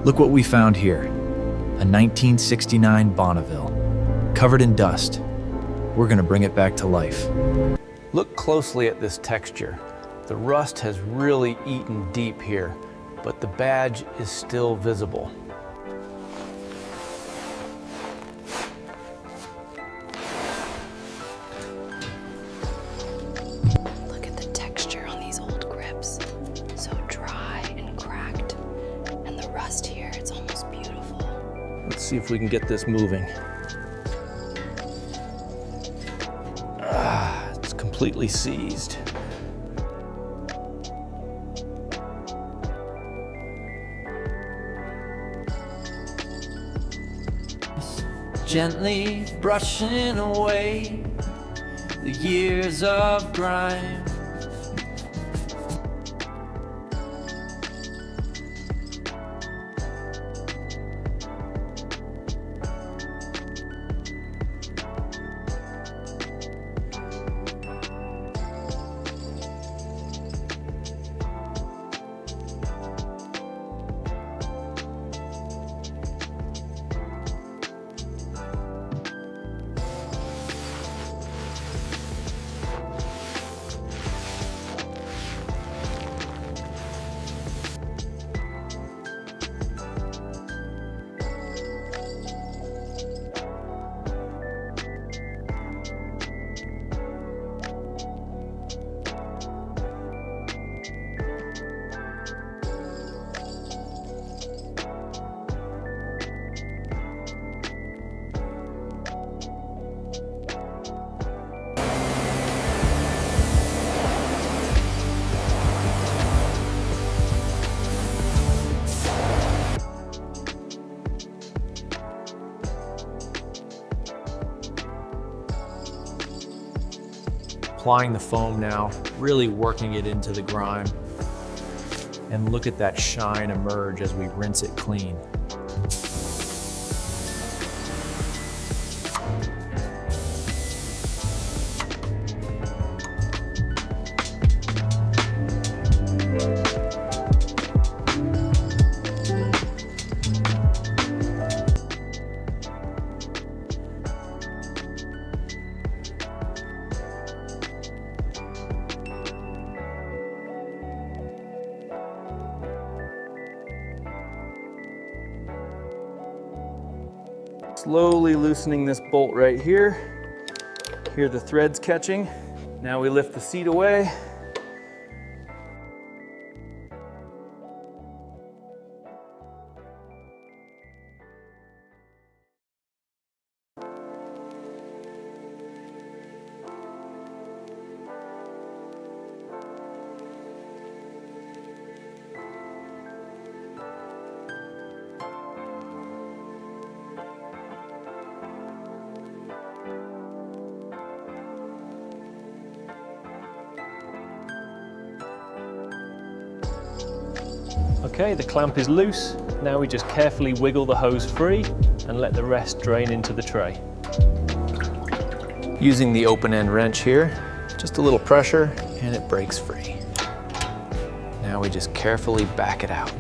Look what we found here. A 1969 Bonneville, covered in dust. We're gonna bring it back to life. Look closely at this texture. The rust has really eaten deep here, but the badge is still visible. Look at the texture on these old grips. So dry and cracked. And the rust here, it's almost beautiful. Let's see if we can get this moving. It's completely seized. Gently brushing away the years of grime. Applying the foam now, really working it into the grime. And look at that shine emerge as we rinse it clean. Slowly loosening this bolt right here. Hear the threads catching. Now we lift the seat away. Okay, the clamp is loose. Now we just carefully wiggle the hose free and let the rest drain into the tray. Using the open end wrench here, just a little pressure and it breaks free. Now we just carefully back it out.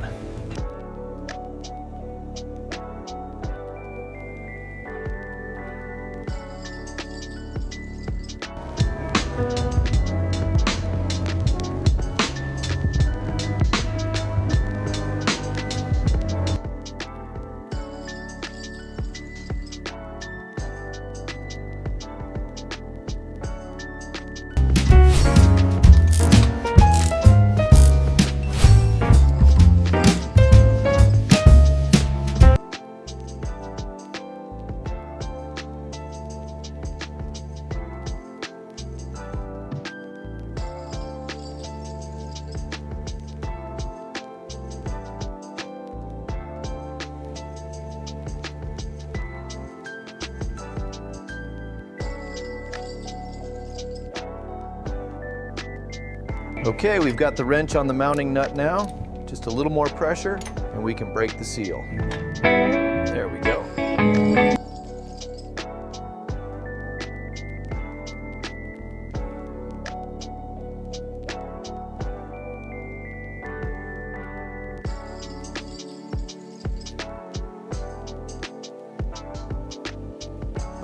Okay, we've got the wrench on the mounting nut now. Just a little more pressure and we can break the seal. There we go.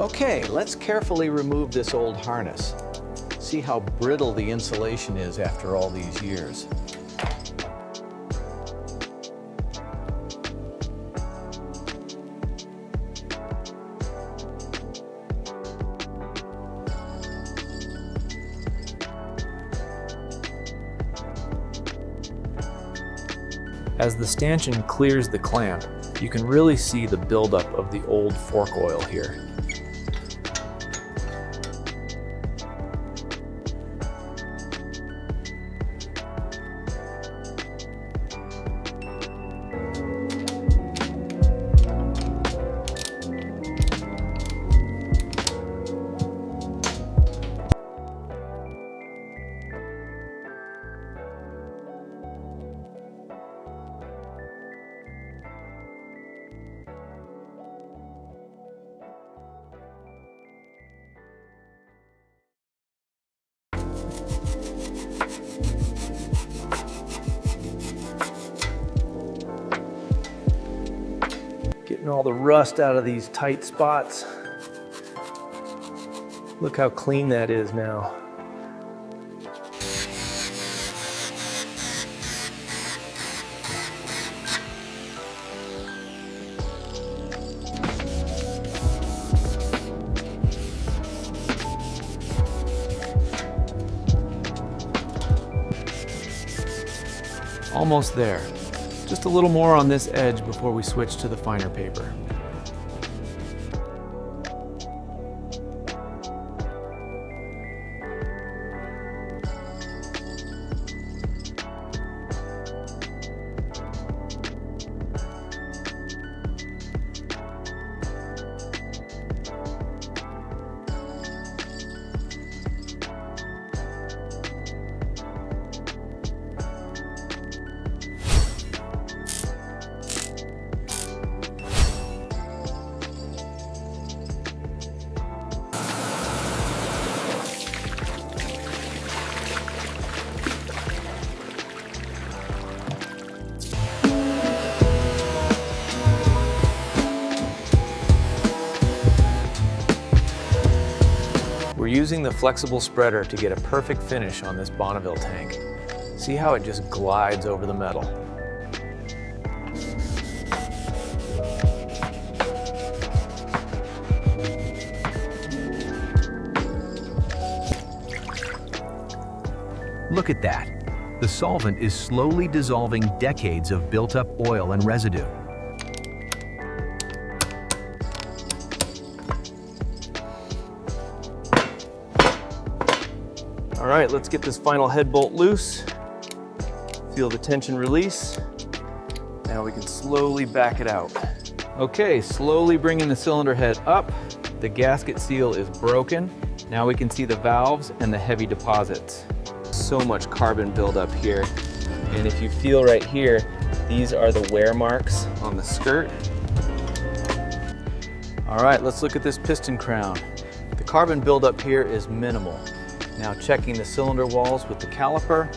Okay, let's carefully remove this old harness. See how brittle the insulation is after all these years. As the stanchion clears the clamp, you can really see the buildup of the old fork oil here. Getting all the rust out of these tight spots. Look how clean that is now. Almost there. Just a little more on this edge before we switch to the finer paper. We're using the flexible spreader to get a perfect finish on this Bonneville tank. See how it just glides over the metal. Look at that. The solvent is slowly dissolving decades of built-up oil and residue. All right, let's get this final head bolt loose. Feel the tension release. Now we can slowly back it out. Okay, slowly bringing the cylinder head up. The gasket seal is broken. Now we can see the valves and the heavy deposits. So much carbon buildup here. And if you feel right here, these are the wear marks on the skirt. All right, let's look at this piston crown. The carbon buildup here is minimal. Now checking the cylinder walls with the caliper.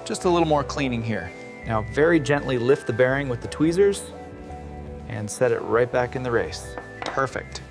Just a little more cleaning here. Now very gently lift the bearing with the tweezers and set it right back in the race. Perfect.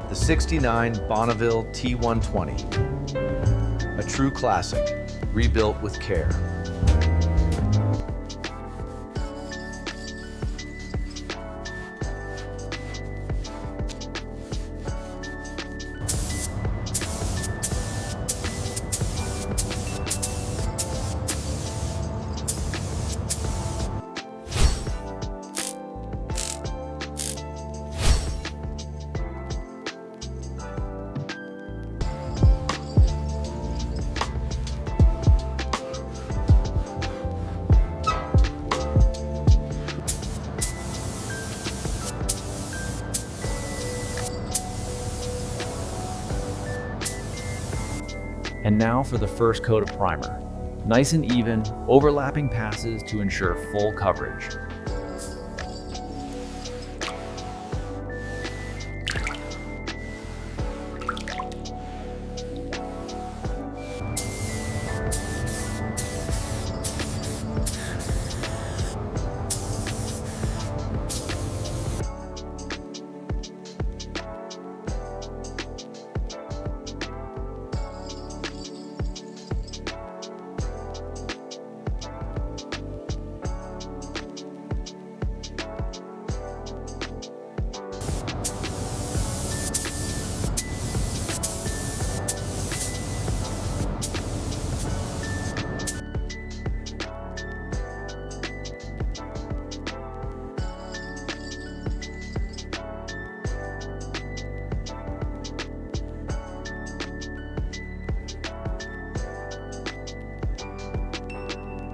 The '69 Bonneville T120. A true classic, rebuilt with care. And now for the first coat of primer. Nice and even, overlapping passes to ensure full coverage.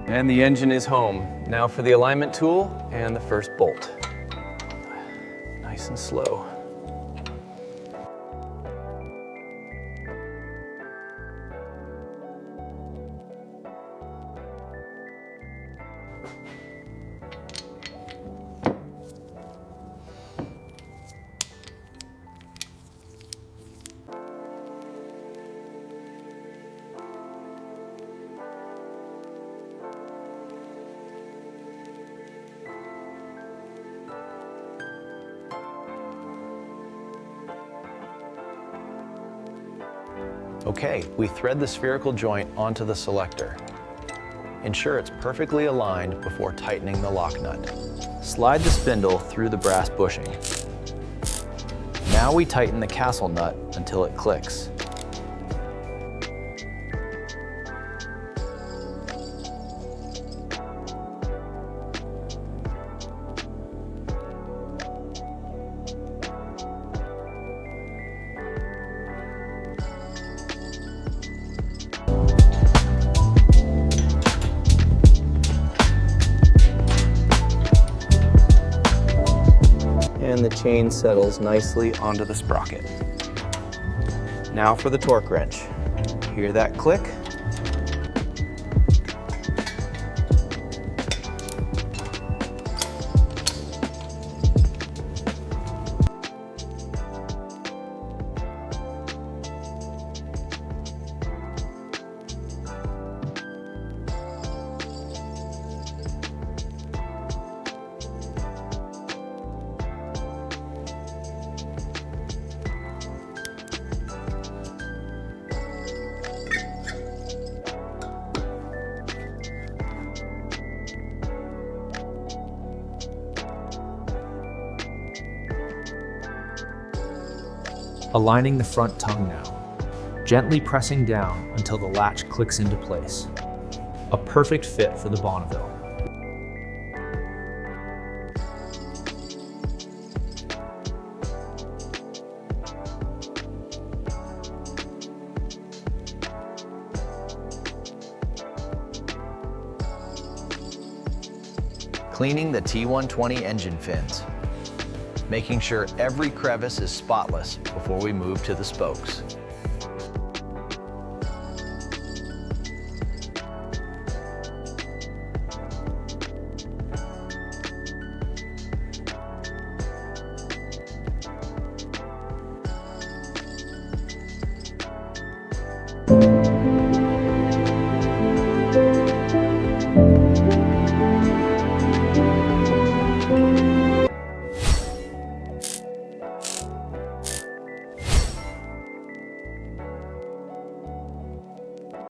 And the engine is home. Now for the alignment tool and the first bolt. Nice and slow. Okay, we thread the spherical joint onto the selector. Ensure it's perfectly aligned before tightening the lock nut. Slide the spindle through the brass bushing. Now we tighten the castle nut until it clicks. And the chain settles nicely onto the sprocket. Now for the torque wrench. Hear that click? Aligning the front tongue now, gently pressing down until the latch clicks into place. A perfect fit for the Bonneville. Cleaning the T120 engine fins. Making sure every crevice is spotless before we move to the spokes.